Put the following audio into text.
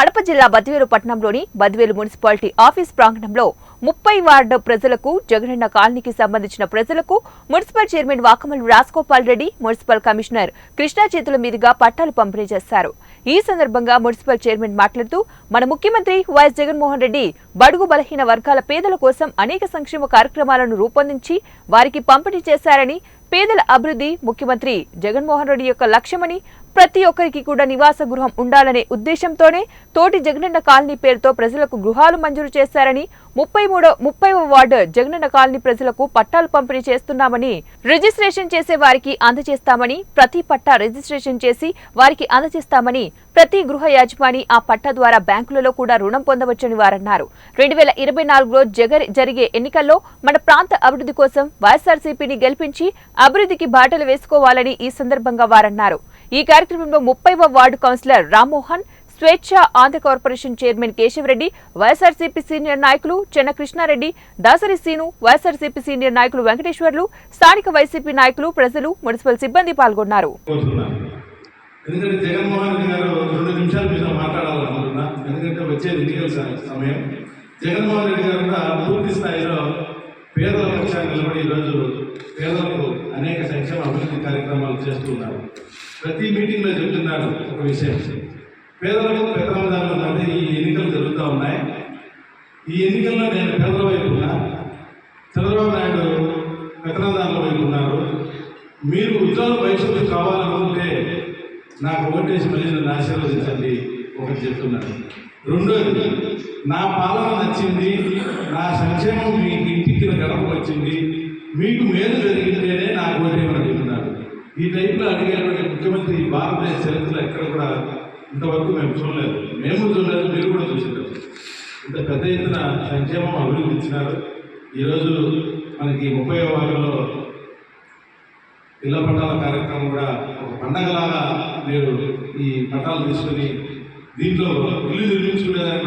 కడప జిల్లా బద్వేలు పట్టణంలోని Badvel municipality office ప్రాంగణంలో 30 వార్డు ప్రజలకు జగనన్న కాలనీకి సంబంధించిన ప్రజలకు municipal chairman Vakamal Rajagopal Reddy, municipal commissioner Krishna చేతుల మీదుగా పట్టాలు పంపిణీ చేశారు. ఈ సందర్భంగా మున్సిపల్ చైర్మన్ మాట్లాడుతూ మన ముఖ్యమంత్రి వైఎస్ జగన్మోహన్ రెడ్డి బడుగు బలహీన వర్గాల పేదల కోసం అనేక సంక్షేమ కార్యక్రమాలను రూపొందించి వారికి పంపిణీ చేశారని, పేదల అభివృద్ధి ముఖ్యమంత్రి జగన్మోహన్ రెడ్డి యొక్క లక్ష్యమని, ప్రతి ఒక్కరికి కూడా నివాస గృహం ఉండాలనే ఉద్దేశంతోనే తోటి జగనన్న కాలనీ పేరుతో ప్రజలకు గృహాలు మంజూరు చేశారని, 30వ వార్డు జగనన్న కాలనీ ప్రజలకు పట్టాలు పంపిణీ చేస్తున్నామని, రిజిస్ట్రేషన్ చేసే వారికి అందజేస్తామని, ప్రతి పట్టా రిజిస్ట్రేషన్ చేసి వారికి అందజేస్తామని, ప్రతి గృహ యాజమాని ఆ పట్టా ద్వారా బ్యాంకులలో కూడా రుణం పొందవచ్చని వారన్నారు. 2024లో జరిగే ఎన్నికల్లో మన ప్రాంత అభివృద్ధి కోసం వైఎస్ఆర్సీపీని గెలిపించి అభివృద్ధికి బాటలు వేసుకోవాలని ఈ సందర్భంగా వారన్నారు. ఈ కార్యక్రమంలో 30వ ward councillor Rammohan, Swechha Andhra corporation chairman Keshavareddy, YSRCP senior నాయకులు చెన్న కృష్ణారెడ్డి, దాసరి సీను, వైఎస్ఆర్సీపీ సీనియర్ నాయకులు వెంకటేశ్వర్లు, స్థానిక వైసీపీ నాయకులు, ప్రజలు, మున్సిపల్ సిబ్బంది పాల్గొన్నారు. ఎందుకంటే జగన్మోహన్ రెడ్డి గారు 2 నిమిషాలు మీతో మాట్లాడాలనుకుంటున్నా. ఎందుకంటే వచ్చే ఎన్నికల సమయం. జగన్మోహన్ రెడ్డి గారు కూడా పూర్తి స్థాయిలో పేదల పక్షాన్ని నిలబడి ఈరోజు పేదలకు అనేక సంక్షేమ అభివృద్ధి కార్యక్రమాలు చేస్తున్నారు. ప్రతి మీటింగ్లో చెబుతున్నారు ఒక విషయం, పేదలకు పెద్దదారులు అంటే ఈ ఎన్నికలు జరుగుతూ ఉన్నాయి. ఈ ఎన్నికల్లో నేను పేదల వైపు ఉన్నా, చంద్రబాబు నాయుడు పెద్దదారుల వైపు ఉన్నారు. మీరు ఉజ్వల భవిష్యత్తు కావాలనుకుంటే నాకు ఓటేసి మళ్ళీ నన్ను ఆశీర్వదించండి ఒకటి చెప్తున్నాను. రెండోది, నా పాలన నచ్చింది, నా సంక్షేమం మీకు ఇంటికి గడప వచ్చింది, మీకు మేలు జరిగితేనే నాకు ఓటేయమని చెప్తున్నారు. ఈ టైప్లో అడిగేటువంటి ముఖ్యమంత్రి భారతదేశ చరిత్రలో ఎక్కడ కూడా ఇంతవరకు మేము చూడలేదు, మీరు కూడా చూసినారు. ఇంత పెద్ద ఎత్తున సంక్షేమం అభివృద్ధి ఇచ్చినారు. ఈరోజు మనకి 30వ వార్డులో ఇళ్ల పట్టాల కార్యక్రమం కూడా ఒక పండగలాగా మీరు ఈ పట్టాలు తీసుకొని దీంట్లో ఇల్లు నిర్మించుకునేదానికి